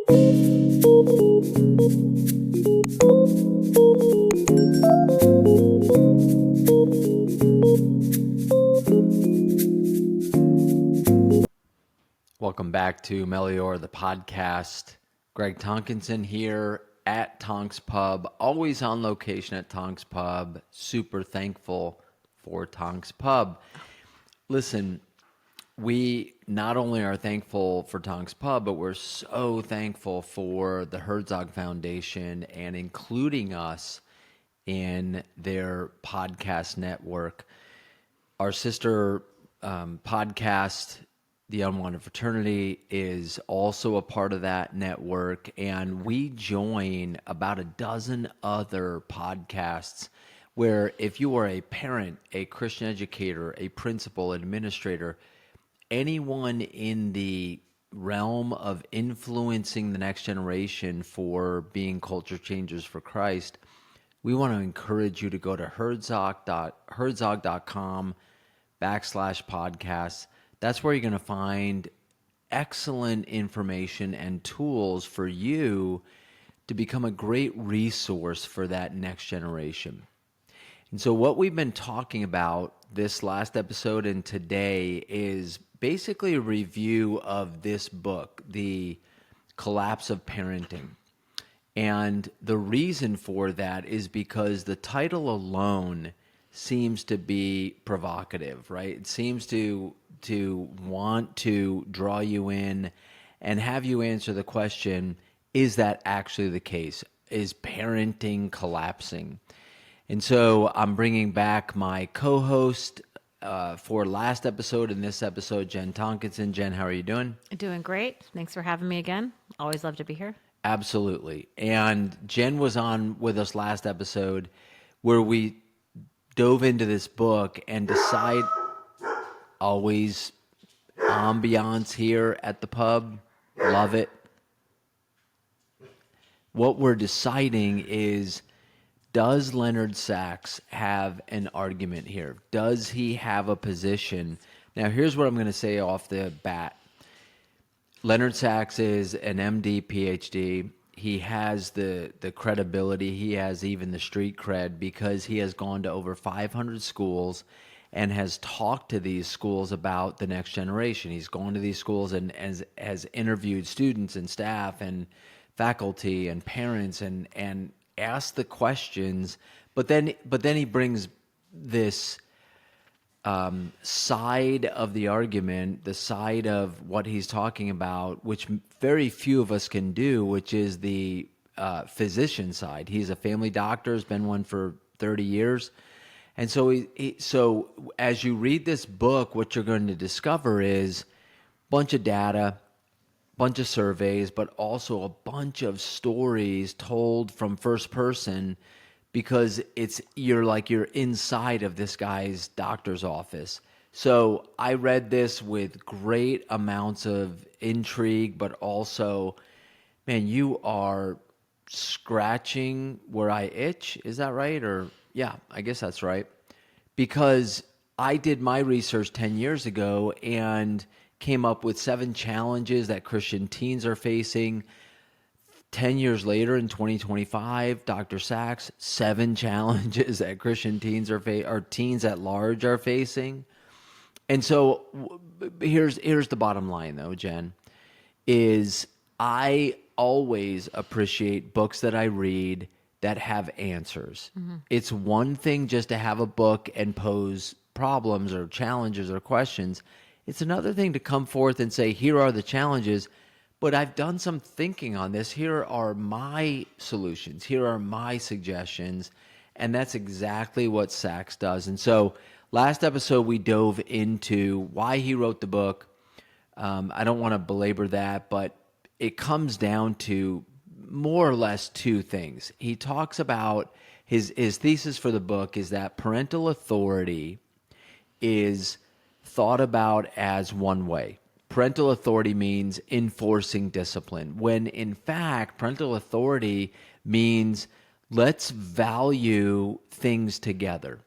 Welcome back to Melior, the podcast. Greg Tonkinson here at Tonks Pub, always on location at Tonks Pub. Super thankful for Tonks Pub. Listen, we not only are thankful for Tonks Pub, but we're so thankful for the Herzog Foundation and including us in their podcast network. Our sister podcast, The Unwanted Fraternity, is also a part of that network, and we join about a dozen other podcasts where if you are a parent, a Christian educator, a principal, administrator, anyone in the realm of influencing the next generation for being culture changers for Christ, we want to encourage you to go to herzog.com/podcasts. That's where you're going to find excellent information and tools for you to become a great resource for that next generation. And so what we've been talking about this last episode and today is basically a review of this book, The Collapse of Parenting. And the reason for that is because the title alone seems to be provocative, right? It seems to want to draw you in and have you answer the question, is that actually the case? Is parenting collapsing? And so I'm bringing back my co-host for last episode and this episode, Jen Tonkinson. Jen, how are you doing? Doing great. Thanks for having me again. Always love to be here. Absolutely. And Jen was on with us last episode where we dove into this book and decide always ambiance here at the pub. Love it. What we're deciding is, does Leonard Sax have an argument here? Does he have a position? Now, here's what I'm going to say off the bat. Leonard Sax is an MD, PhD. He has the credibility. He has even the street cred because he has gone to over 500 schools and has talked to these schools about the next generation. He's gone to these schools and has interviewed students and staff and faculty and parents and asked the questions. But then he brings this side of the argument, the side of what he's talking about, which very few of us can do, which is the physician side. He's a family doctor, has been one for 30 years. And so so as you read this book, what you're going to discover is a bunch of data, bunch of surveys, but also a bunch of stories told from first person, because you're inside of this guy's doctor's office. So I read this with great amounts of intrigue, but also, man, you are scratching where I itch. Is that right? Or yeah, I guess that's right. Because I did my research 10 years ago and came up with 7 challenges that Christian teens are facing. 10 years later in 2025, Dr. Sax, 7 challenges that Christian teens or teens at large are facing. And so here's the bottom line though, Jen, is I always appreciate books that I read that have answers. Mm-hmm. It's one thing just to have a book and pose problems or challenges or questions. It's another thing to come forth and say, here are the challenges, but I've done some thinking on this. Here are my solutions. Here are my suggestions. And that's exactly what Sax does. And so last episode, we dove into why he wrote the book. I don't want to belabor that, but it comes down to more or less 2 things. He talks about his thesis for the book is that parental authority is thought about as one way. Parental authority means enforcing discipline, when in fact, parental authority means let's value things together.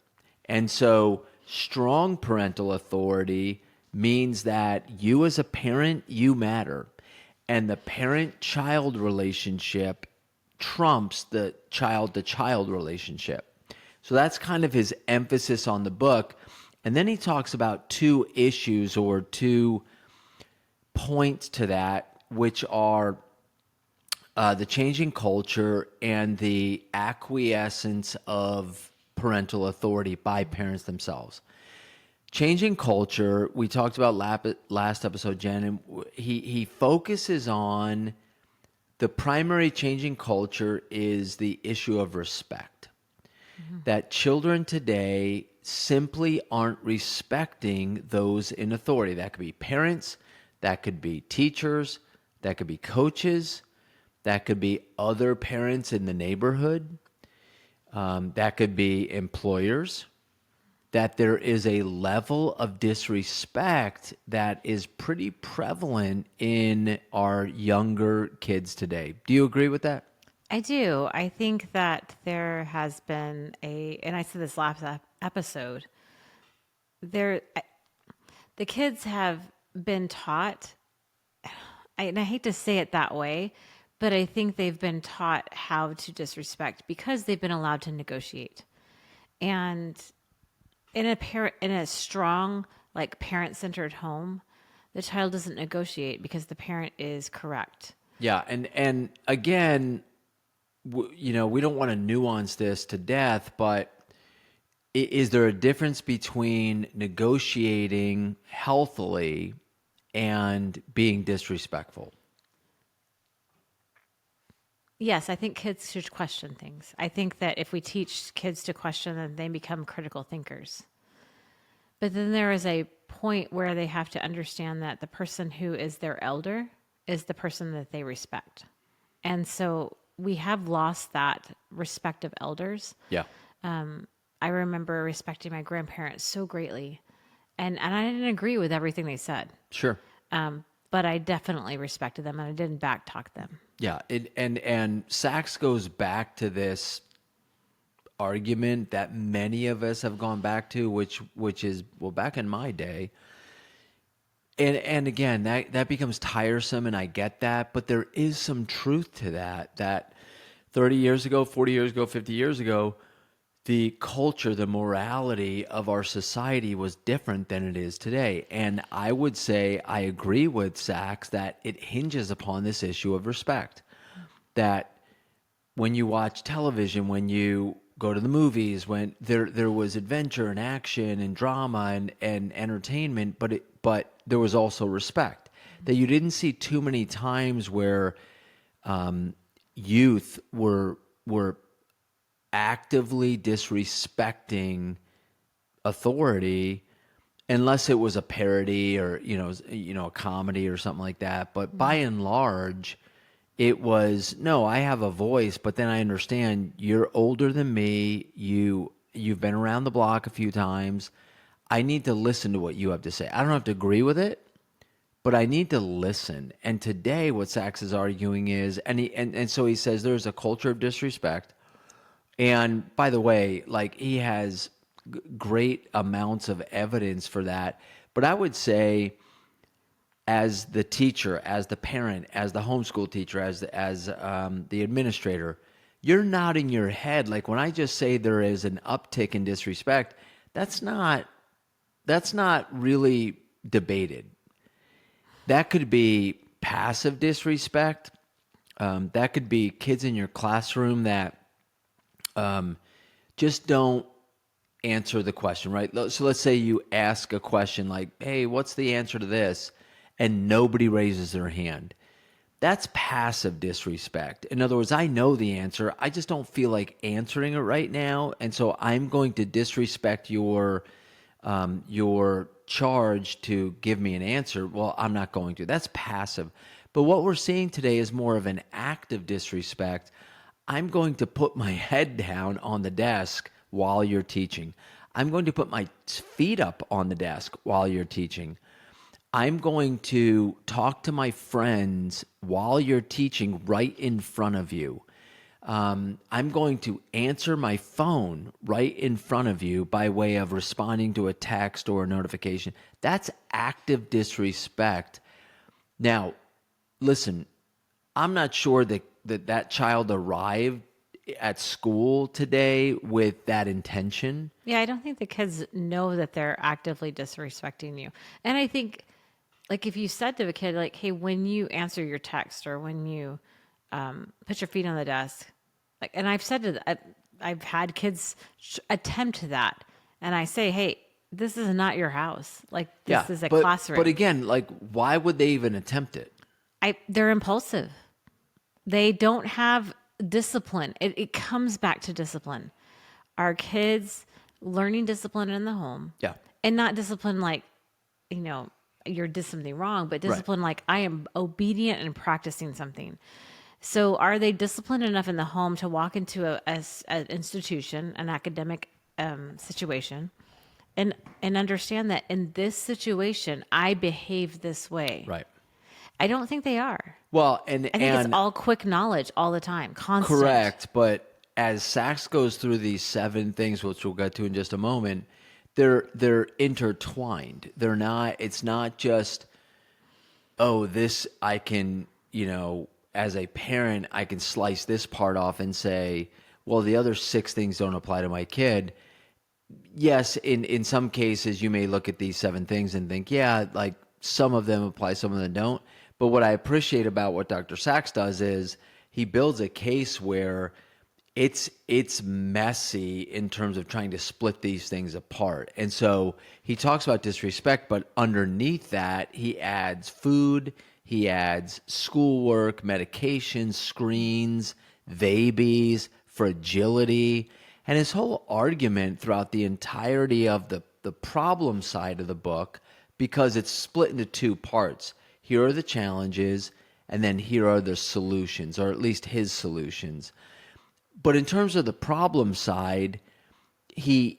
And so strong parental authority means that you as a parent, you matter. and the parent-child relationship trumps the child-to-child relationship. So that's kind of his emphasis on the book. And then he talks about two issues or two points to that, which are the changing culture and the acquiescence of parental authority by parents themselves. Changing culture, we talked about last episode, Jen, and he focuses on the primary changing culture is the issue of respect. That children today simply aren't respecting those in authority. That could be parents, that could be teachers, that could be coaches, that could be other parents in the neighborhood, that could be employers. That there is a level of disrespect that is pretty prevalent in our younger kids today. Do you agree with that? I do. I think that there has been and I said this last episode, there, the kids have been taught, and I hate to say it that way, but I think they've been taught how to disrespect because they've been allowed to negotiate. And in a strong, like parent-centered home, the child doesn't negotiate because the parent is correct. Yeah, and again, we don't want to nuance this to death, but is there a difference between negotiating healthily and being disrespectful? Yes, I think kids should question things. I think that if we teach kids to question, then they become critical thinkers. But then there is a point where they have to understand that the person who is their elder is the person that they respect. And so we have lost that respect of elders. Yeah. I remember respecting my grandparents so greatly, and I didn't agree with everything they said. Sure. But I definitely respected them, and I didn't backtalk them. Yeah, and Sachs goes back to this argument that many of us have gone back to, which is, well, back in my day. And again, that becomes tiresome, and I get that, but there is some truth to that 30 years ago, 40 years ago, 50 years ago, the culture, the morality of our society was different than it is today. And I would say I agree with Sachs that it hinges upon this issue of respect. That when you watch television, when you go to the movies, when there was adventure and action and drama and entertainment, but there was also respect. That you didn't see too many times where youth were actively disrespecting authority, unless it was a parody or a comedy or something like that. But by and large, it was, no, I have a voice, but then I understand you're older than me. You've been around the block a few times. I need to listen to what you have to say. I don't have to agree with it, but I need to listen. And today, what Sachs is arguing is, and so he says there's a culture of disrespect. And by the way, like, he has great amounts of evidence for that. But I would say, as the teacher, as the parent, as the homeschool teacher, as the administrator, you're nodding your head. Like, when I just say there is an uptick in disrespect, that's not really debated. That could be passive disrespect. That could be kids in your classroom that just don't answer the question, right? So let's say you ask a question like, hey, what's the answer to this? And nobody raises their hand. That's passive disrespect. In other words, I know the answer. I just don't feel like answering it right now. And so I'm going to disrespect your charge to give me an answer. Well, I'm not going to. That's passive. But what we're seeing today is more of an active disrespect. I'm going to put my head down on the desk while you're teaching. I'm going to put my feet up on the desk while you're teaching. I'm going to talk to my friends while you're teaching right in front of you. I'm going to answer my phone right in front of you by way of responding to a text or a notification. That's active disrespect. Now, listen, I'm not sure that child arrived at school today with that intention. Yeah, I don't think the kids know that they're actively disrespecting you. And I think, like, if you said to a kid, like, hey, when you answer your text or when you put your feet on the desk, like, and I've said to I've had kids attempt that. And I say, hey, this is not your house. Like, Yeah, this is a but classroom. again, like, why would they even attempt it? They're impulsive. They don't have discipline. It comes back to discipline. Our kids learning discipline in the home, Yeah, and not discipline like, you know, you're did something wrong, but right. discipline like I am obedient and practicing something. So are they disciplined enough in the home to walk into an institution, an academic situation, and understand that in this situation I behave this way? Right. I don't think they are. Well, and I think it's all quick knowledge all the time, constant. correct, but as Sachs goes through these 7 things, which we'll get to in just a moment, they're intertwined. They're not. It's not just, oh, this I can, as a parent, I can slice this part off and say, well, the other 6 things don't apply to my kid. Yes, in some cases, you may look at these 7 things and think, yeah, like some of them apply, some of them don't. But what I appreciate about what Dr. Sachs does is he builds a case where it's messy in terms of trying to split these things apart. And so he talks about disrespect, but underneath that, he adds food, he adds schoolwork, medication, screens, babies, fragility. And his whole argument throughout the entirety of the problem side of the book, because it's split into 2 parts. Here are the challenges, and then here are the solutions, or at least his solutions. But in terms of the problem side, he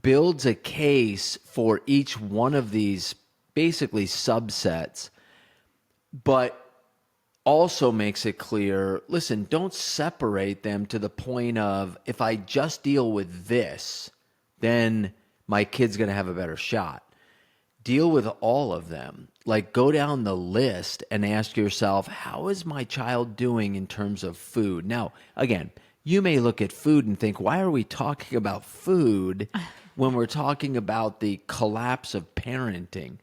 builds a case for each one of these basically subsets, but also makes it clear, listen, don't separate them to the point of, if I just deal with this, then my kid's going to have a better shot. Deal with all of them. Like, go down the list and ask yourself, how is my child doing in terms of food? Now, again, you may look at food and think, why are we talking about food when we're talking about the collapse of parenting?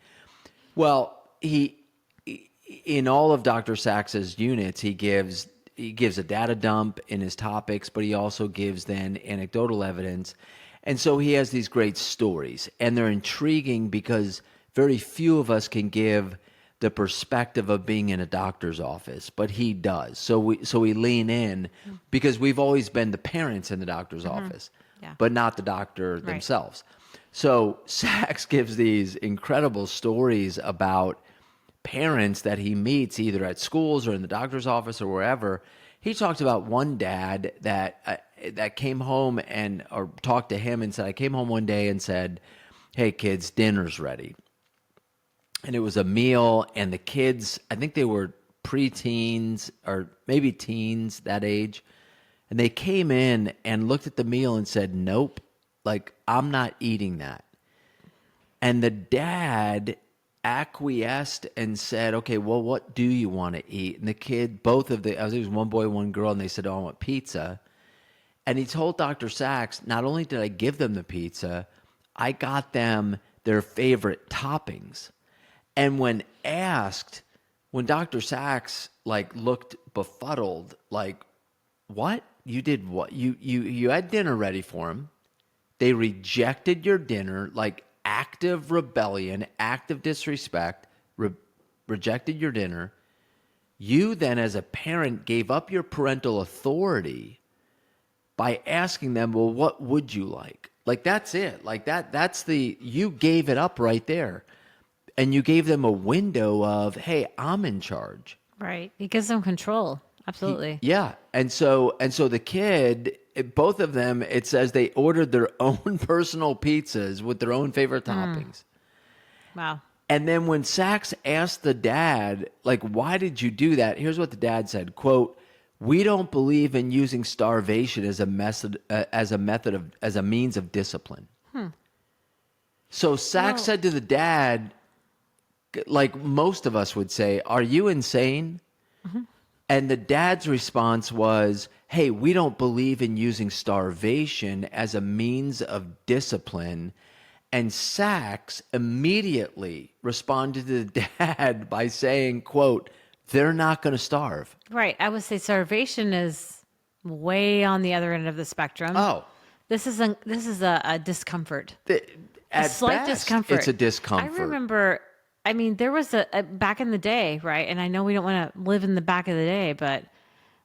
Well, in all of Dr. Sax's units, he gives a data dump in his topics, but he also gives then anecdotal evidence. And so he has these great stories, and they're intriguing because very few of us can give the perspective of being in a doctor's office, but he does. So we lean in because we've always been the parents in the doctor's office, Yeah. but not the doctor themselves. So Sachs gives these incredible stories about parents that he meets either at schools or in the doctor's office or wherever. He talked about one dad that came home or talked to him and said, I came home one day and said, hey kids, dinner's ready. And it was a meal, and the kids, I think they were preteens or maybe teens, that age. And they came in and looked at the meal and said, nope, like, I'm not eating that. And the dad acquiesced and said, okay, well, what do you want to eat? And the kid, I think it was one boy, one girl, and they said, oh, I want pizza. And he told Dr. Sachs, not only did I give them the pizza, I got them their favorite toppings. And when Dr. Sachs looked befuddled, like, what? You did what? You had dinner ready for them. They rejected your dinner, like active rebellion, active disrespect, rejected your dinner. You then, as a parent, gave up your parental authority by asking them, well, what would you like? Like, that's it. Like, you gave it up right there. And you gave them a window of, hey, I'm in charge. Right. It gives them control. Absolutely. Yeah. And so the kid, both of them, it says they ordered their own personal pizzas with their own favorite toppings. Wow. And then when Sachs asked the dad, like, why did you do that? Here's what the dad said, quote, we don't believe in using starvation as a means of discipline. So Sachs said to the dad, like most of us would say, "Are you insane?" And the dad's response was, "Hey, we don't believe in using starvation as a means of discipline." And Sachs immediately responded to the dad by saying, quote, "They're not going to starve." Right. I would say starvation is way on the other end of the spectrum. Oh, This is a discomfort. the, A at slight best, discomfort. it's a discomfort. I remember, I mean, there was a back in the day, right? And I know we don't want to live in the back of the day, but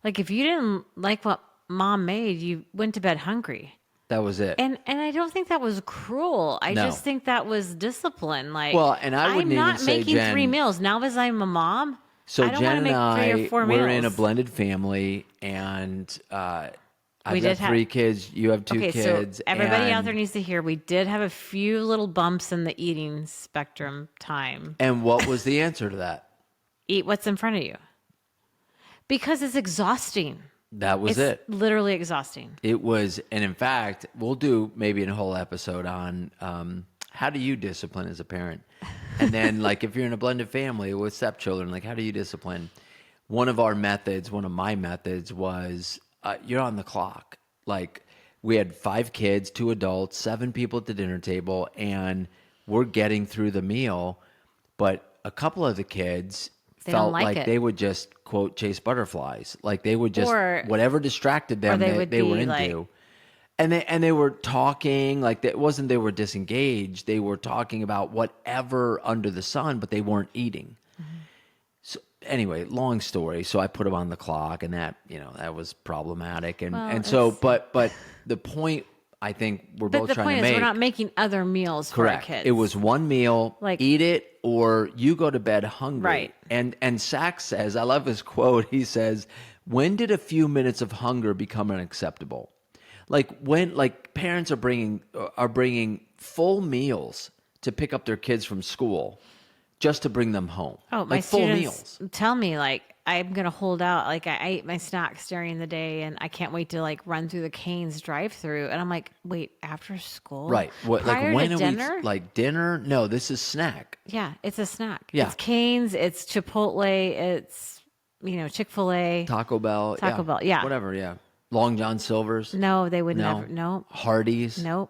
like if you didn't like what mom made, you went to bed hungry. That was it. And I don't think that was cruel. I No. just think that was discipline. Like, Well, and I wouldn't I'm not even say, making Jen, 3 meals now as I'm a mom. So I don't Jen want to and make 3 or I, 4 we're meals. in a blended family, and I've We got did have- 3 kids. You have 2 kids. So everybody out and- there needs to hear we did have a few little bumps in the eating spectrum time. And what was the answer to that? Eat what's in front of you. Because it's exhausting. That was It's it. literally exhausting. It was, and in fact, we'll do maybe a whole episode on how do you discipline as a parent, and then like if you're in a blended family with stepchildren, like how do you discipline? One of my methods was you're on the clock. Like we had 5 kids, 2 adults, 7 people at the dinner table, and we're getting through the meal, but a couple of the kids They don't felt like like it. they would just quote chase butterflies, like they would just Or- whatever distracted them they they, would they were be into. like- And they were talking like it wasn't they were disengaged. They were talking about whatever under the sun, but they weren't eating. So anyway, long story. So I put them on the clock, and that was problematic. And so, but the point I think we're But both the trying point to is, make. we're not making other meals for our Correct. kids. It was one meal, Like- eat it, or you go to bed hungry. Right. And Sachs says, I love his quote. He says, "When did a few minutes of hunger become unacceptable?" Like when parents are bringing full meals to pick up their kids from school just to bring them home. Oh, my like full students meals. tell me like I'm gonna hold out. Like I ate my snacks during the day, and I can't wait to like run through the Cane's drive-through. And I'm like, wait, after school, Right. What Prior like when to are dinner? we like dinner? No, this is snack. Yeah, it's a snack. Yeah. It's Cane's. It's Chipotle. It's Chick-fil-A. Taco Bell. Taco Bell, yeah. Whatever, yeah. Long John Silver's. No, they would No. never. No, Hardee's. nope.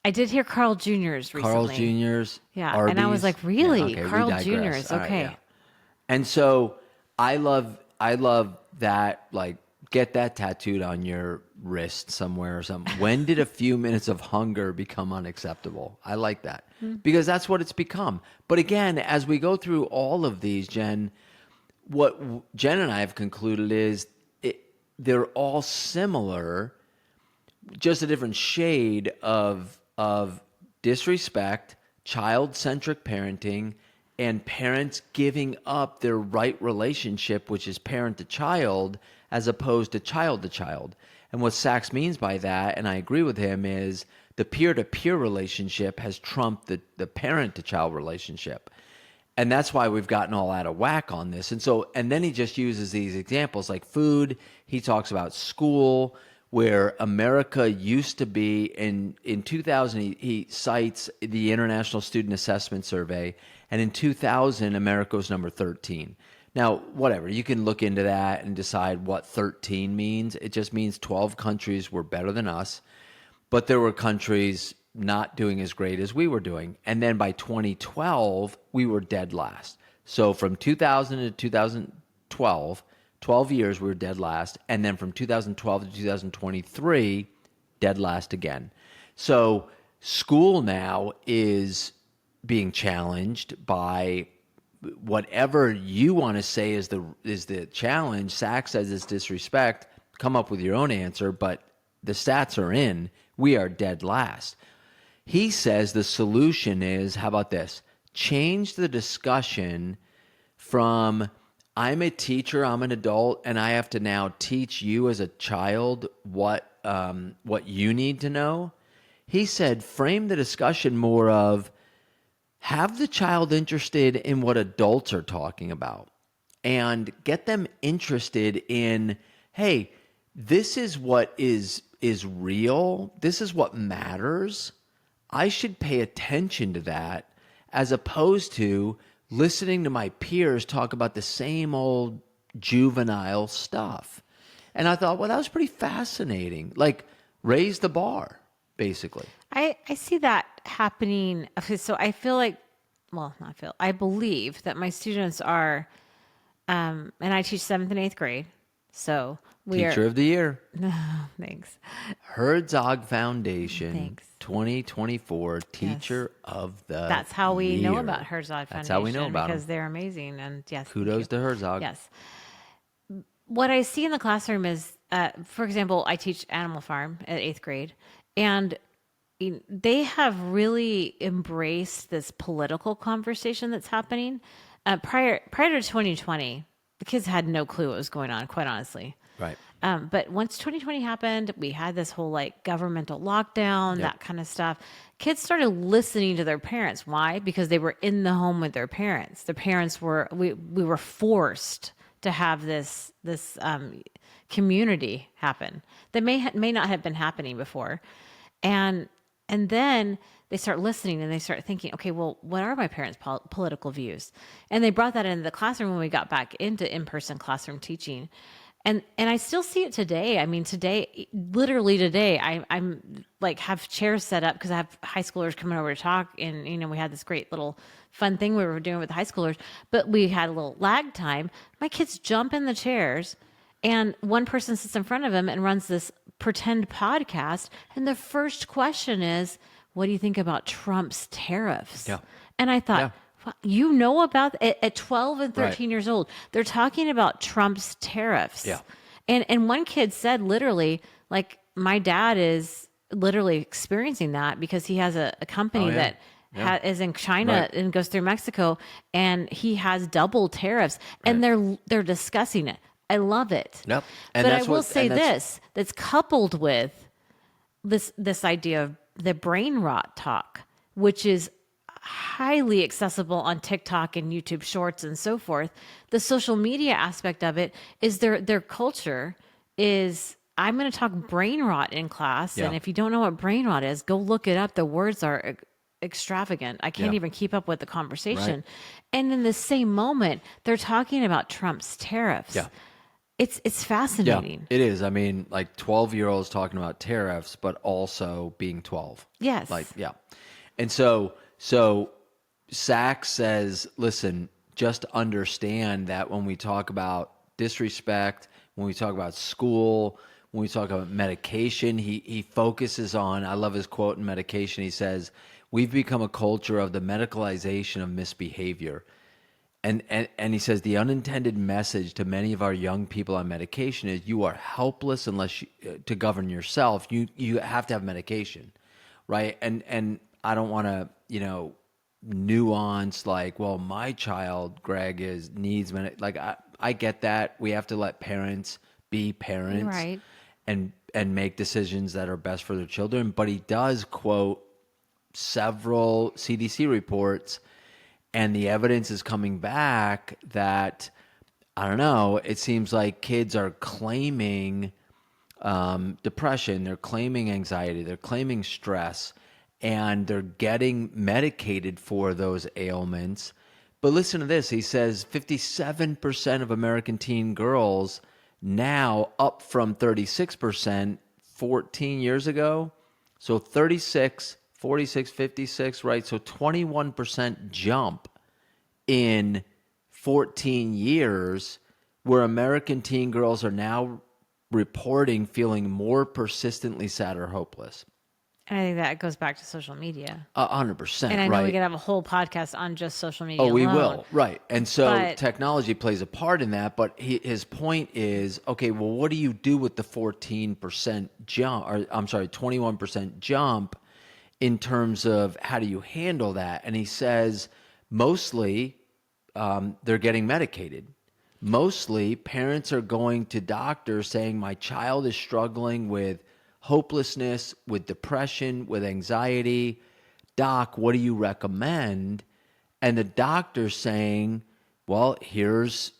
I did hear Carl Jr.'s recently. Carl's Jr.'s. Yeah, and I was Arby's. like, really? Yeah, okay, we Carl digress. Jr.'s, All right, okay. yeah. And so I love that, like, get that tattooed on your wrist somewhere or something. When did a few minutes of hunger become unacceptable? I like that because that's what it's become. But again, as we go through all of these, Jen, what Jen and I have concluded is they're all similar, just a different shade of disrespect, child-centric parenting, and parents giving up their right relationship, which is parent to child, as opposed to child. And what Sachs means by that, and I agree with him, is the peer-to-peer relationship has trumped the parent-to-child relationship. And that's why we've gotten all out of whack on this. And then he just uses these examples like food. He talks about school, where America used to be in 2000. He cites the International Student Assessment Survey, and in 2000, America was number 13. Now, whatever, you can look into that and decide what 13 means. It just means 12 countries were better than us, but there were countries not doing as great as we were doing. And then by 2012, we were dead last. So from 2000 to 2012, 12 years we were dead last. And then from 2012 to 2023, dead last again. So school now is being challenged by whatever you want to say is the challenge. Sachs says it's disrespect. Come up with your own answer, but the stats are in. We are dead last. He says the solution is, how about this? Change the discussion from I'm a teacher, I'm an adult, and I have to now teach you as a child what you need to know. He said frame the discussion more of have the child interested in what adults are talking about and get them interested in, hey, this is what is real. This is what matters. I should pay attention to that as opposed to listening to my peers talk about the same old juvenile stuff. And I thought, well, that was pretty fascinating. Like, raise the bar, basically. I see that happening. Okay, so I feel like, I believe that my students are, and I teach 7th and 8th grade. So Teacher of the Year. Thanks. Herzog Foundation, Thanks. 2024 Teacher of the That's how we Year. know about Herzog Foundation. That's how we know about because them. they're amazing. And yes, thank Kudos you. to Herzog. Yes. What I see in the classroom is, for example, I teach Animal Farm at 8th grade, and they have really embraced this political conversation that's happening. Prior to 2020, the kids had no clue what was going on, quite honestly. Right. But once 2020 happened, we had this whole like governmental lockdown, that kind of stuff. Kids started listening to their parents. Why? Because they were in the home with their parents. Their parents were, we were forced to have this community happen that may not have been happening before. And then they start listening and they start thinking, okay, well, what are my parents' political views? And they brought that into the classroom when we got back into in-person classroom teaching. And I still see it today. I mean, literally today, I'm like have chairs set up because I have high schoolers coming over to talk. And, we had this great little fun thing we were doing with the high schoolers, but we had a little lag time. My kids jump in the chairs and one person sits in front of them and runs this pretend podcast. And the first question is, what do you think about Trump's tariffs? Yeah. And I thought, you know about at 12 and 13 Right. years old, they're talking about Trump's tariffs. Yeah. And one kid said literally, like, my dad is literally experiencing that because he has a company that is in China and goes through Mexico, and he has double tariffs, and they're discussing it. I love it. Yep. And but I that's will what- say and that's- that's coupled with this idea of the brain rot talk, which is highly accessible on TikTok and YouTube Shorts and so forth. The social media aspect of it is their culture is, I'm going to talk brain rot in class. Yeah. And if you don't know what brain rot is, go look it up. The words are extravagant. I can't even keep up with the conversation. Right. And in the same moment, they're talking about Trump's tariffs. Yeah. It's fascinating. It is. I mean, like 12-year-olds talking about tariffs, but also being 12. Yes. Like, yeah. And so Sachs says, listen, just understand that when we talk about disrespect, when we talk about school, when we talk about medication, he focuses on, I love his quote in Medication. He says, we've become a culture of the medicalization of misbehavior. And he says the unintended message to many of our young people on medication is you are helpless unless to govern yourself. You have to have medication, right? And I don't want to nuance like, well, my child Greg needs like I get that we have to let parents be parents, Right. and make decisions that are best for their children. But he does quote several CDC reports. And the evidence is coming back that, I don't know, it seems like kids are claiming depression, they're claiming anxiety, they're claiming stress, and they're getting medicated for those ailments. But listen to this. He says 57% of American teen girls now, up from 36% 14 years ago. So 36, 46, 56, right? So 21% jump in 14 years, where American teen girls are now reporting feeling more persistently sad or hopeless. And I think that goes back to social media. 100%. And I know right? we could have a whole podcast on just social media. Oh, we alone. will. Right. And so But- technology plays a part in that. But his point is, okay, well, what do you do with the 14% jump, or I'm sorry, 21% jump in terms of how do you handle that? And he says mostly they're getting medicated. Mostly parents are going to doctors saying, my child is struggling with hopelessness, with depression, with anxiety. Doc, what do you recommend? And the doctor's saying, well, here's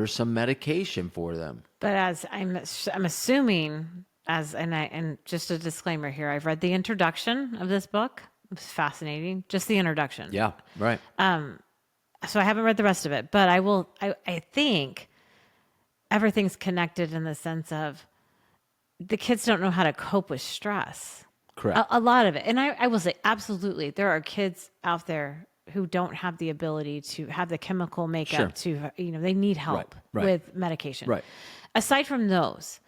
some medication for them. But as I'm assuming, and just a disclaimer here, I've read the introduction of this book. It was fascinating, just the introduction. Yeah, right. so I haven't read the rest of it, but I think everything's connected in the sense of the kids don't know how to cope with stress. Correct. A lot of it. And I will say, absolutely, there are kids out there who don't have the ability to have the chemical makeup to, they need help Right. with medication. Right. Aside from those,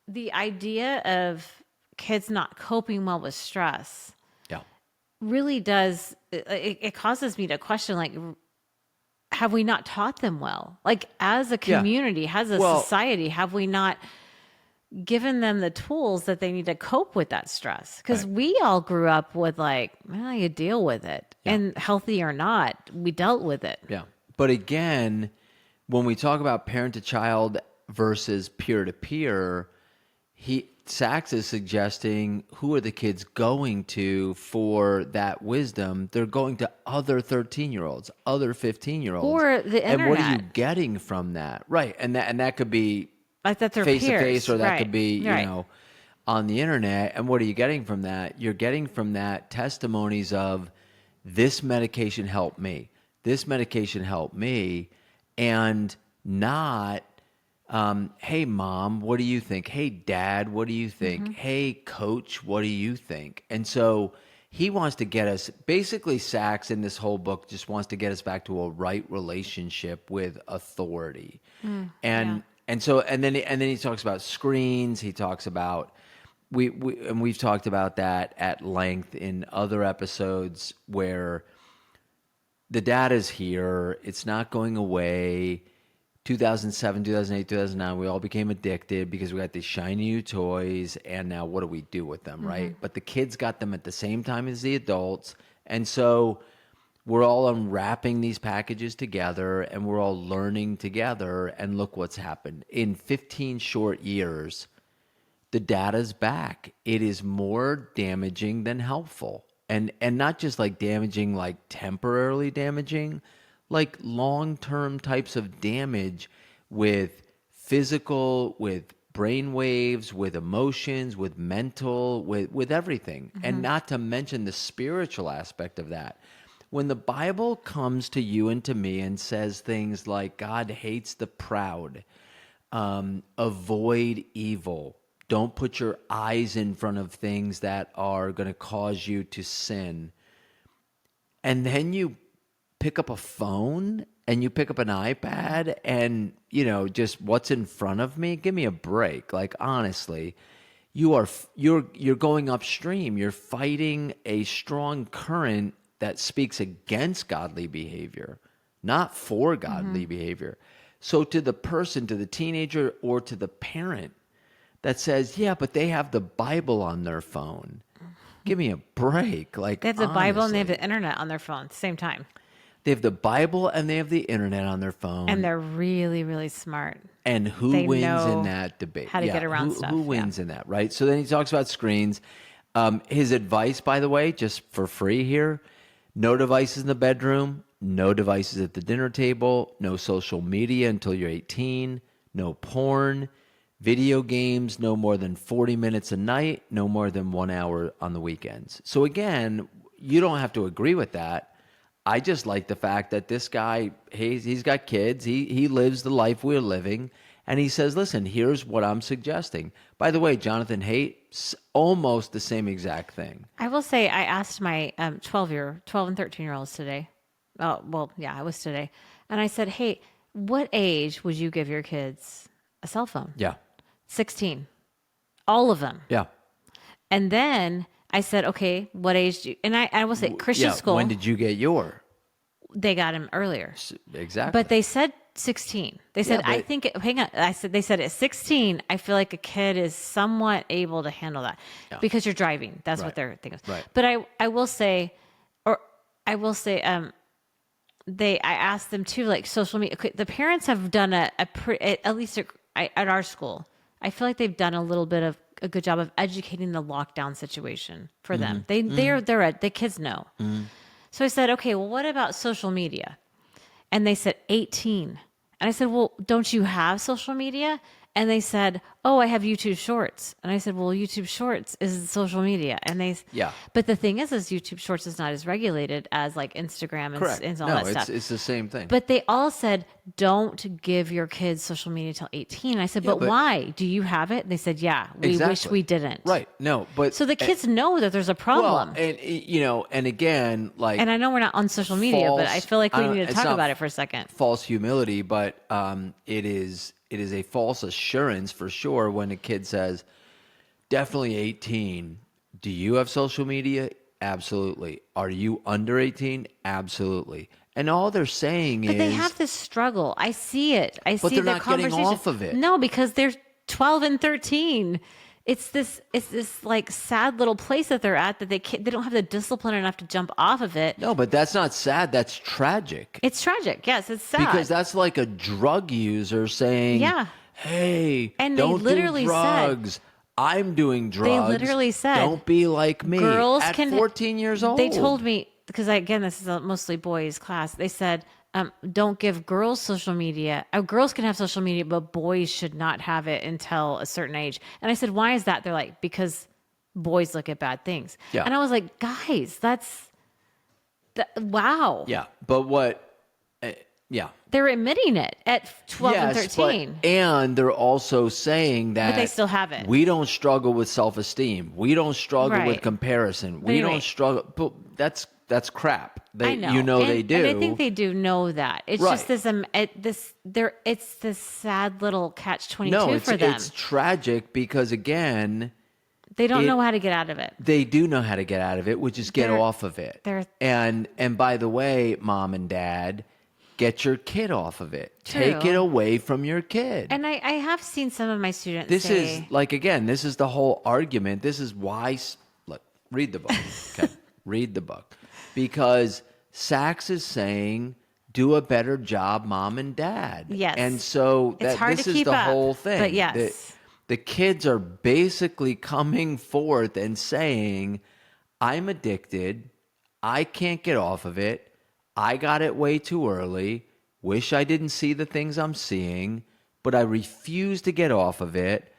the idea of kids not coping well with stress Yeah. really does, it causes me to question, like, have we not taught them well? Like, as a community, as a society, have we not given them the tools that they need to cope with that stress? Because we all grew up with, like, well, you deal with it. And healthy or not, we dealt with it. Yeah. But again, when we talk about parent to child versus peer to peer, Sachs is suggesting, who are the kids going to for that wisdom? They're going to other 13-year-olds, other 15-year-olds. Or the internet. And what are you getting from that? Right. And that could be Like that they're face peers. to face, or that Right. could be, Right. on the internet. And what are you getting from that? You're getting from that testimonies of, this medication helped me. This medication helped me. And not, hey, mom, what do you think? Hey, dad, what do you think? Hey, coach, what do you think? And so he wants to get us, basically Sachs in this whole book just wants to get us back to a right relationship with authority. And then he talks about screens. He talks about, we've talked about that at length in other episodes, where the data's here. It's not going away. 2007, 2008, 2009, we all became addicted because we got these shiny new toys, and now what do we do with them, right? But the kids got them at the same time as the adults, and so we're all unwrapping these packages together, and we're all learning together, and look what's happened. In 15 short years, the data's back. It is more damaging than helpful. And not just like damaging, like temporarily damaging, like long-term types of damage with physical, with brain waves, with emotions, with mental, with everything. And not to mention the spiritual aspect of that. When the Bible comes to you and to me and says things like, God hates the proud, avoid evil, don't put your eyes in front of things that are going to cause you to sin, and then you pick up a phone and you pick up an iPad and, just what's in front of me, give me a break. Like, honestly, you're going upstream. You're fighting a strong current that speaks against godly behavior, not for godly behavior. So to the person, to the teenager, or to the parent that says, yeah, but they have the Bible on their phone, give me a break. Like, They have the Bible and they have honestly. the internet on their phone at the same time. They have the Bible and they have the internet on their phone. And they're really, really smart. And who They wins know in that debate? how to get around stuff, Who wins in that, right? So then he talks about screens. His advice, by the way, just for free here, no devices in the bedroom, no devices at the dinner table, no social media until you're 18, no porn, video games, no more than 40 minutes a night, no more than 1 hour on the weekends. So again, you don't have to agree with that. I just like the fact that this guy, he's got kids. He lives the life we're living. And he says, listen, here's what I'm suggesting. By the way, Jonathan Haidt, almost the same exact thing. I will say, I asked my 12 and 13-year-olds today. Oh, well, yeah, it was today. And I said, hey, what age would you give your kids a cell phone? Yeah. 16. All of them. Yeah. And then I said, okay, what age do you, and I will say Christian school. When did you get your? They got him earlier. Exactly. But they said 16. They said, I think, hang on. They said at 16, I feel like a kid is somewhat able to handle that because you're driving. That's what they're thinking. Right. But I will say, I asked them too, like social media. Okay, the parents have done at least at our school, I feel like they've done a little bit of a good job of educating the lockdown situation for them. The kids know. So I said, okay, well, what about social media? And they said 18. And I said, well, don't you have social media? And they said, oh, I have YouTube Shorts. And I said, well, YouTube Shorts is social media. And Yeah. but the thing is YouTube Shorts is not as regulated as like Instagram Correct. and all No, that stuff. it's the same thing. But they all said, don't give your kids social media till 18. And I said, but why? Do you have it? And they said, yeah, we wish we didn't. Right. No, but so the kids know that there's a problem. Well, and again, like, and I know we're not on social media, but I feel like we need to talk about it for a second. False humility, but it is a false assurance for sure when a kid says, definitely 18. Do you have social media? Absolutely. Are you under 18? Absolutely. And all they're saying is... But they have this struggle. I see it. I see they're the not getting conversation. off of it. No, because they're 12 and 13. It's this like sad little place that they're at that they don't have the discipline enough to jump off of it. No, but that's not sad. That's tragic. It's tragic. Yes, it's sad. Because that's like a drug user saying, yeah. Hey, and don't they literally do drugs. Said, I'm doing drugs. They literally said, don't be like me. Girls at can, 14 years old. They told me, because again, this is a mostly boys class. They said, don't give girls social media. Girls can have social media, but boys should not have it until a certain age. And I said, why is that? They're like, because boys look at bad things. Yeah. And I was like, guys, wow. Yeah. But what, yeah. They're admitting it at 12 and 13. And they're also saying that... But they still have it. We don't struggle with self-esteem. We don't struggle with comparison. We don't struggle... But that's crap. I know. They do. And I think they do know that. It's just it's this sad little catch-22 for them. It's tragic because, again... They don't know how to get out of it. They do know how to get out of it, which is get off of it. And by the way, mom and dad... Get your kid off of it. True. Take it away from your kid. And I have seen some of my students this is the whole argument. This is why... Look, read the book. Okay? Read the book. Because Sax is saying, do a better job, mom and dad. Yes. And so this is the whole thing. But yes. The kids are basically coming forth and saying, I'm addicted. I can't get off of it. I got it way too early. Wish I didn't see the things I'm seeing, but I refuse to get off of it.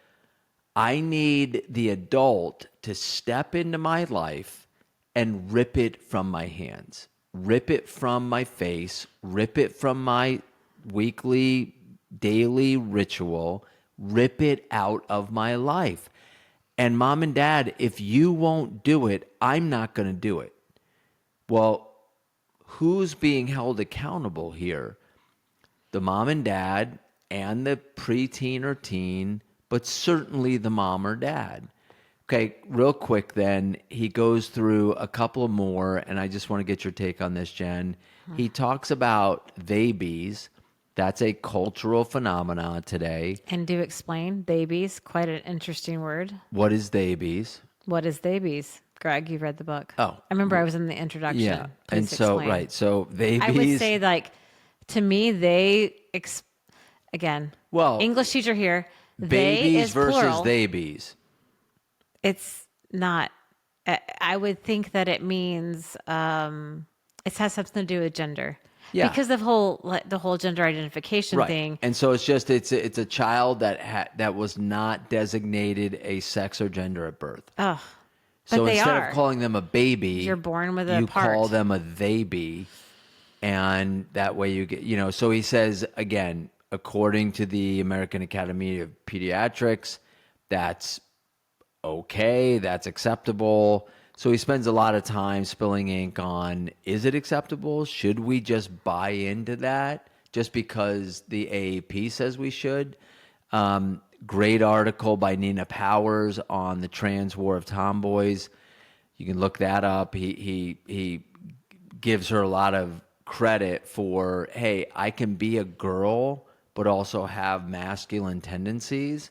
I need the adult to step into my life and rip it from my hands, rip it from my face, rip it from my weekly, daily ritual, rip it out of my life. And mom and dad, if you won't do it, I'm not going to do it. Well, who's being held accountable here? The mom and dad and the preteen or teen, but certainly the mom or dad. Okay, real quick then, he goes through a couple more, and I just want to get your take on this, Jen. He talks about babies. That's a cultural phenomenon today. And do explain, babies, quite an interesting word. What is babies? What is babies? Greg, you've read the book. Oh. I remember I was in the introduction. Yeah. Please and so, explain. right. So babies. I would say, like, to me, again, English teacher here, babies they is versus plural. theybies. It's not. I would think that it means it has something to do with gender. Yeah. Because the whole gender identification thing. And so it's a child that was not designated a sex or gender at birth. Oh. So but instead of calling them a baby, you're born with a part. You call them a they be, and that way you get, so he says, again, according to the American Academy of Pediatrics, that's okay, that's acceptable. So he spends a lot of time spilling ink on, is it acceptable? Should we just buy into that just because the AAP says we should? Great article by Nina Powers on the trans war of tomboys. You can look that up. He gives her a lot of credit for, hey, I can be a girl but also have masculine tendencies,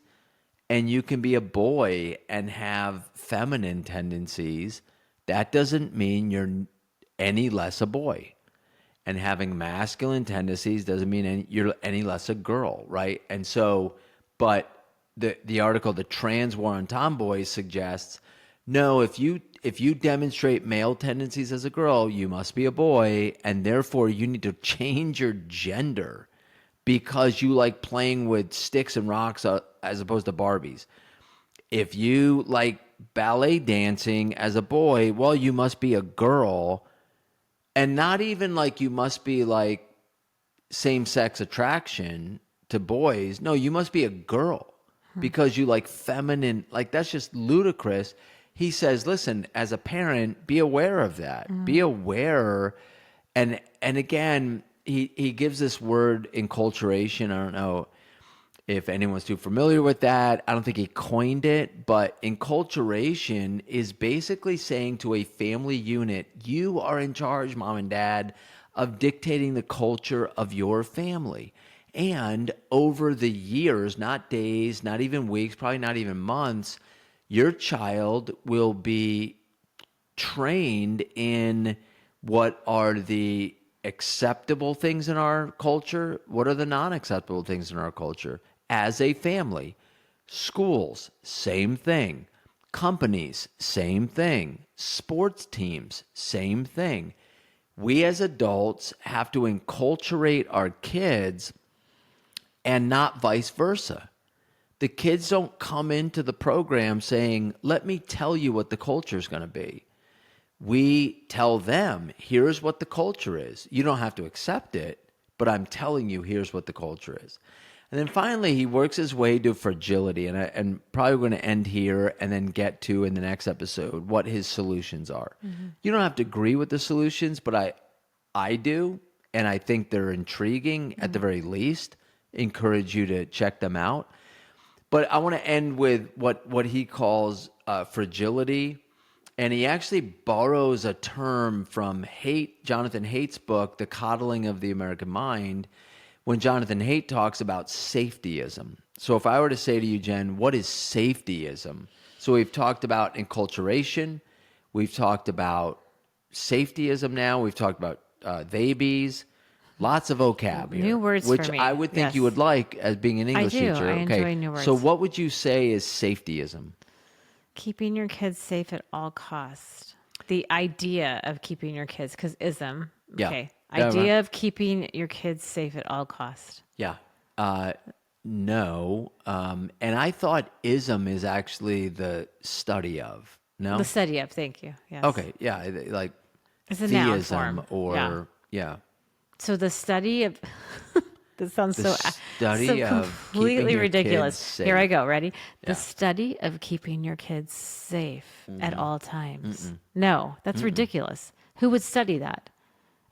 and you can be a boy and have feminine tendencies. That doesn't mean you're any less a boy. And having masculine tendencies doesn't mean you're any less a girl, right? And so, but the article, The Trans War on Tomboys, suggests, no, if you demonstrate male tendencies as a girl, you must be a boy, and therefore you need to change your gender because you like playing with sticks and rocks as opposed to Barbies. If you like ballet dancing as a boy, well, you must be a girl. And not even like you must be like same-sex attraction to boys. No, you must be a girl because you like feminine. Like, that's just ludicrous. He says, listen, as a parent, be aware of that. Be aware. And again, he gives this word enculturation. I don't know if anyone's too familiar with that. I don't think he coined it, but enculturation is basically saying to a family unit, you are in charge, mom and dad, of dictating the culture of your family. And over the years, not days, not even weeks, probably not even months, your child will be trained in what are the acceptable things in our culture, what are the non-acceptable things in our culture as a family. Schools, same thing. Companies, same thing. Sports teams, same thing. We as adults have to enculturate our kids and not vice versa. The kids don't come into the program saying, let me tell you what the culture is going to be. We tell them, here's what the culture is. You don't have to accept it, but I'm telling you, here's what the culture is. And then finally, he works his way to fragility. And probably going to end here and then get to, in the next episode, what his solutions are. Mm-hmm. You don't have to agree with the solutions, but I do. And I think they're intriguing at the very least. Encourage you to check them out. But I want to end with what he calls fragility. And he actually borrows a term from Jonathan Haidt's book, The Coddling of the American Mind, when Jonathan Haidt talks about safetyism. So if I were to say to you, Jen, what is safetyism? So we've talked about enculturation. We've talked about safetyism now. We've talked about theybies. Lots of vocab here. New words which for me. I would think you would like as being an English teacher. I enjoy new words. So what would you say is safetyism? Keeping your kids safe at all costs. The idea of keeping your kids, because ism. Yeah. Okay. Yeah, Idea right. of keeping your kids safe at all costs. Yeah. No. And I thought ism is actually the study of. No? The study of, thank you. Yes. Okay. Yeah. Like It's a noun theism form. or, yeah. So the study of, this sounds The so study of completely keeping your ridiculous. kids safe. Here I go. Ready? Yeah. The study of keeping your kids safe at all times. No, that's ridiculous. Who would study that?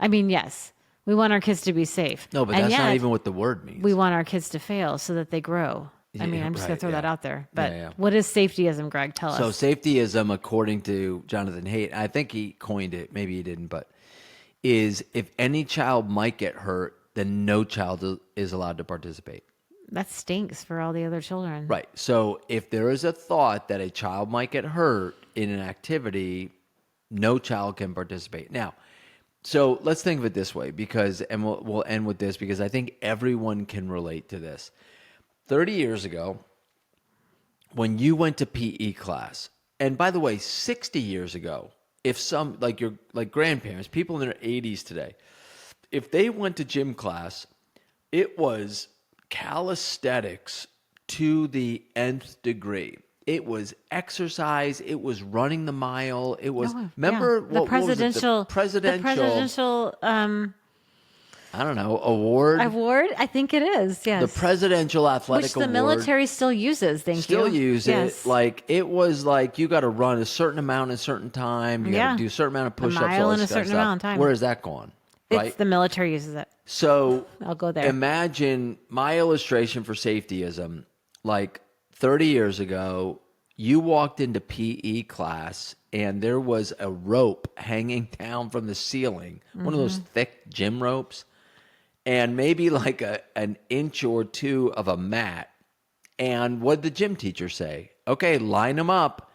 I mean, yes, we want our kids to be safe. No, but and that's yet, not even what the word means. we want our kids to fail so that they grow. I mean, Yeah, I'm just going right, to throw yeah. that out there. But Yeah. what is safetyism, Greg? Tell So us. safetyism, according to Jonathan Haidt, I think he coined it, maybe he didn't, but is if any child might get hurt, then no child is allowed to participate. That stinks for all the other children. Right. So if there is a thought that a child might get hurt in an activity, no child can participate. Now, so let's think of it this way, because, and we'll end with this, because I think everyone can relate to this. 30 years ago, when you went to PE class, and by the way, 60 years ago, if some, like your grandparents, people in their 80s today, if they went to gym class, it was calisthenics to the nth degree. It was exercise. It was running the mile. It was, remember yeah. what was it? The presidential, I don't know, award. I think it is, yes. The presidential athletic Which the award. military still uses, Still use Yes. it. Like, it was like you got to run a certain amount in a certain time. You got Yeah. to do a certain amount of push-ups. mile all in this a kind of certain amount stuff. of time. Where has that gone? Right? It's the military uses it. So I'll go there. imagine my illustration for safetyism. Like 30 years ago, you walked into PE class and there was a rope hanging down from the ceiling, one of those thick gym ropes, and maybe like an inch or two of a mat. And what did the gym teacher say? Okay, line them up.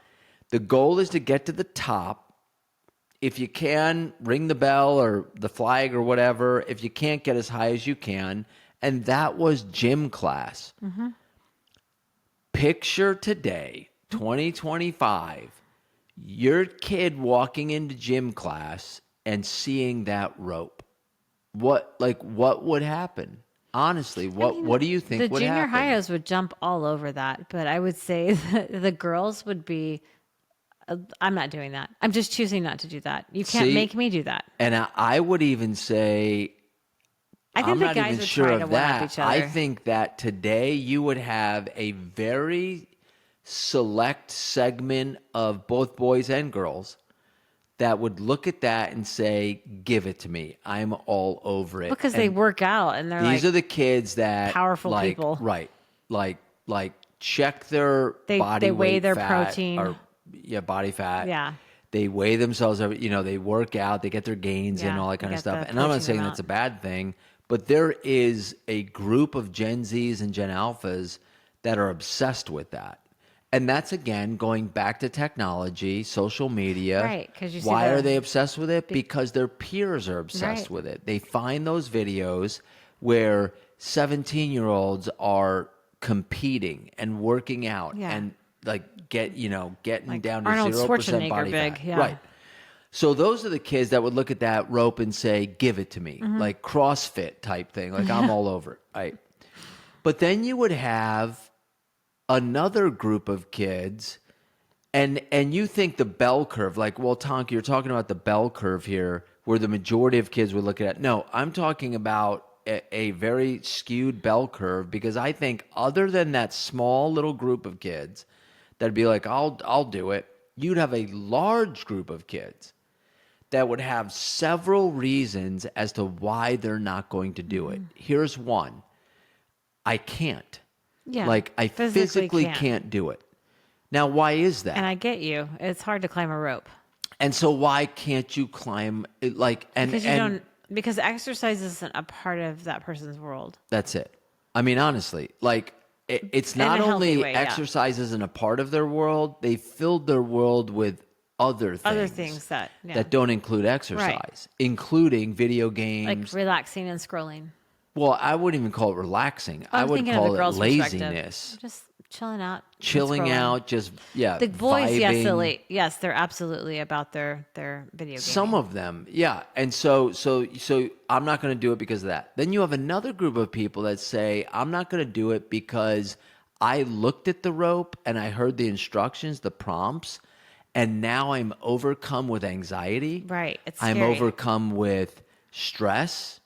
The goal is to get to the top. If you can, ring the bell or the flag or whatever. If you can't, get as high as you can. And that was gym class. Picture today, 2025, your kid walking into gym class and seeing that rope. What would happen? Honestly, I mean, what do you think the would junior happen? highs would jump all over that, but I would say that the girls would be. I'm not doing that. I'm just choosing not to do that. You can't See, make me do that. and I would even say I think I'm the not guys even would sure try to of one up that. each I other. think that today you would have a very select segment of both boys and girls that would look at that and say, "Give it to me. I'm all over it." Because they And work out and they're these like are the kids that powerful like people. right, like check their They body weigh weight their fat protein. or body fat. Yeah. They weigh themselves every, they work out, they get their gains in, Yeah. all that They kind of get stuff. the And I'm not protein saying amount. that's a bad thing, but there is a group of Gen Zs and Gen Alphas that are obsessed with that. And that's again going back to technology, social media. Right, 'cause you see Why are the they obsessed with it? Because their peers are obsessed Right. with it. They find those videos where 17-year-olds are competing and working out Yeah. and like getting Like down to Arnold 0% Schwarzenegger body big. fat. Yeah. Right. So those are the kids that would look at that rope and say, "Give it to me," Mm-hmm. like CrossFit type thing. Like I'm all over it. Right. But then you would have another group of kids, and you think the bell curve, like, well, Tonk, you're talking about the bell curve here, where the majority of kids would look at it. No, I'm talking about a very skewed bell curve, because I think other than that small little group of kids that'd be like, I'll do it, you'd have a large group of kids that would have several reasons as to why they're not going to do it. Here's one. I can't. Yeah. Like, I physically can't. can't do it. Now, why is that? And I get you. It's hard to climb a rope. And so why can't you climb it, like, and Because you and don't because exercise isn't a part of that person's world. that's it. I mean, honestly, like, it's In a not healthy only way, yeah. exercise isn't a part of their world, they filled their world with Other things that that don't include exercise, including video games. like relaxing and scrolling. Well, I wouldn't even call it relaxing. I I'm would thinking of call the it girls' perspective. laziness. Just chilling out, and Chilling scrolling. out, just The boys, vibing. yes, they're absolutely about their video game. Some of them, yeah. And so I'm not going to do it because of that. Then you have another group of people that say, I'm not going to do it because I looked at the rope and I heard the instructions, the prompts, and now I'm overcome with anxiety. Right, it's I'm scary. overcome with stress.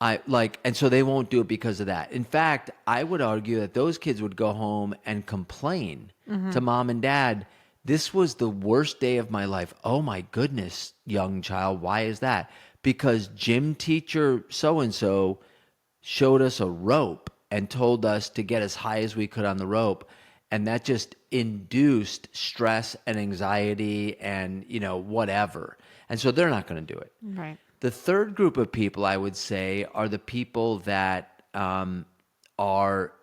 And so they won't do it because of that. In fact, I would argue that those kids would go home and complain to mom and dad, "This was the worst day of my life." "Oh my goodness, young child, why is that?" "Because gym teacher so and so showed us a rope and told us to get as high as we could on the rope, and that just induced stress and anxiety and whatever." And so they're not going to do it. Right. The third group of people, I would say, are the people that are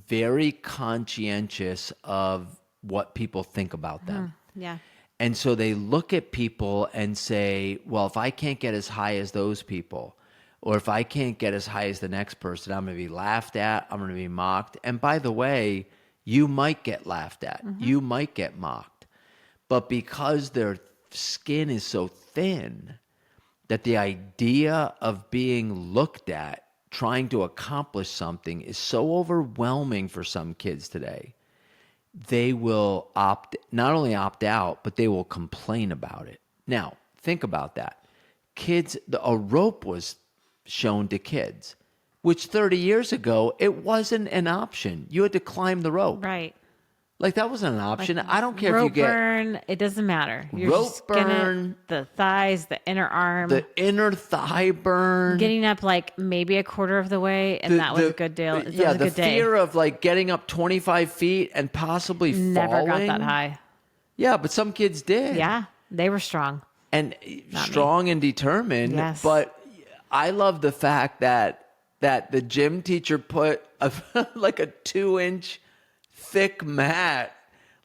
very conscientious of what people think about them. Yeah. And so they look at people and say, well, if I can't get as high as those people, or if I can't get as high as the next person, I'm going to be laughed at, I'm going to be mocked. And by the way, you might get laughed at, you might get mocked. But because their skin is so thin, that the idea of being looked at trying to accomplish something is so overwhelming for some kids today, they will not only opt out, but they will complain about it. Now, think about that. A rope was shown to kids, which 30 years ago, it wasn't an option. You had to climb the rope. Right. Like, that wasn't an option. I don't care if you Rope get burn, it doesn't matter. You're rope just gonna- burn, the thighs, the inner arm, the inner thigh burn. getting up like maybe a quarter of the way, and that was a good deal. That Yeah, was a the good day. fear of like getting up 25 feet and possibly Never falling. got that high. Yeah, but some kids did. Yeah, they were strong. And Not strong and determined. Yes. But I love the fact that the gym teacher put like a 2-inch thick mat.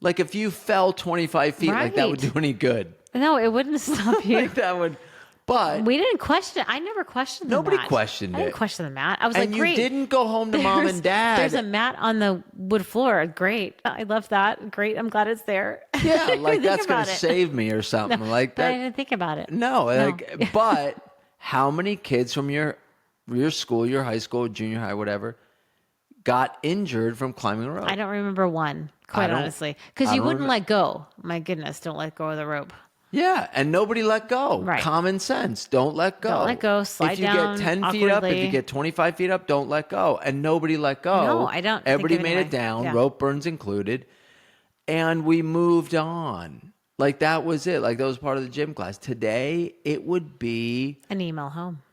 Like, if you fell 25 feet, like, that would do any good. No, it wouldn't stop you. Like, that would. But We didn't question it. I never questioned the Nobody mat. questioned I didn't it. question the mat. I was and like, you great. didn't go home to mom and dad. There's a mat on the wood floor. Great. I love that. Great. I'm glad it's there. Yeah, I like, didn't that's think going about to it. save me or something like But I that. didn't think about it. No, like, but how many kids from your your school, your high school, junior high, whatever, got injured from climbing a rope? I don't remember one, quite honestly, because I you don't wouldn't let go. My goodness, don't let go of the rope. Yeah, and nobody let go. Right. Common sense. Don't let go. Don't let go. Slide If you get down 10 feet up, if you awkwardly. get 25 feet up, don't let go. And nobody let go. No, I don't think Everybody of made anyone. it down, Yeah. rope burns included, and we moved on. Like that was it. Like that was part of the gym class. Today, it would be An email home.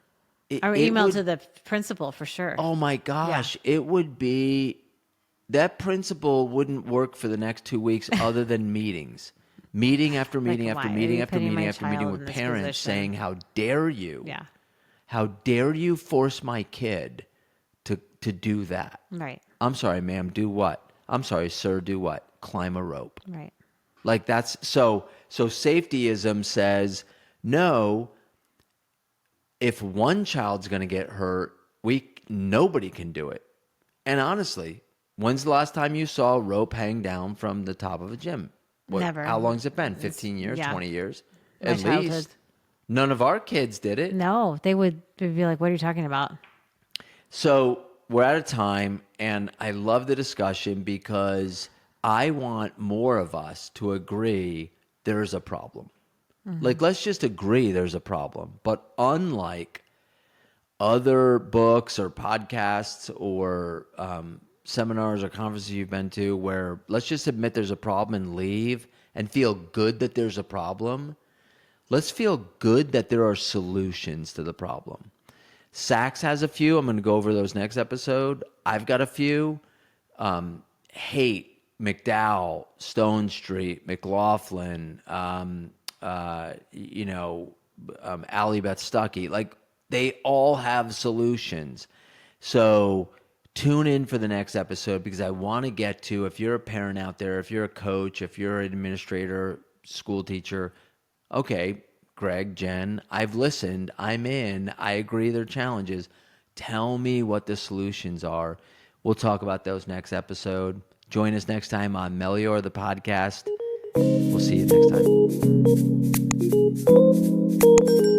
it, Or it email would to the principal for sure. oh my gosh, it would be that principal wouldn't work for the next 2 weeks other than meetings. Meeting after meeting Like, after why are meeting you after putting meeting my after meeting child with in this parents position? saying, "How dare you? Yeah. How dare you force my kid to do that?" Right. I'm sorry, ma'am, do what? I'm sorry, sir, do what? Climb a rope. Right. Like that's so safetyism says, no, if one child's going to get hurt, nobody can do it. And honestly, when's the last time you saw a rope hang down from the top of a gym? Never. How long's it been? It's- 15 years, yeah. 20 years? My At childhood. least. None of our kids did it. No, they would be like, what are you talking about? So we're out of time, and I love the discussion because I want more of us to agree there's a problem. Like, let's just agree there's a problem. But unlike other books or podcasts or seminars or conferences you've been to where let's just admit there's a problem and leave and feel good that there's a problem, let's feel good that there are solutions to the problem. Sax has a few. I'm going to go over those next episode. I've got a few. Haight, McDowell, Stone Street, McLaughlin, Allie Beth Stuckey. Like, they all have solutions. So tune in for the next episode because I want to get to, if you're a parent out there, if you're a coach, if you're an administrator, school teacher, okay, Greg, Jen, I've listened. I'm in. I agree there are challenges. Tell me what the solutions are. We'll talk about those next episode. Join us next time on Melior, the podcast. We'll see you next time.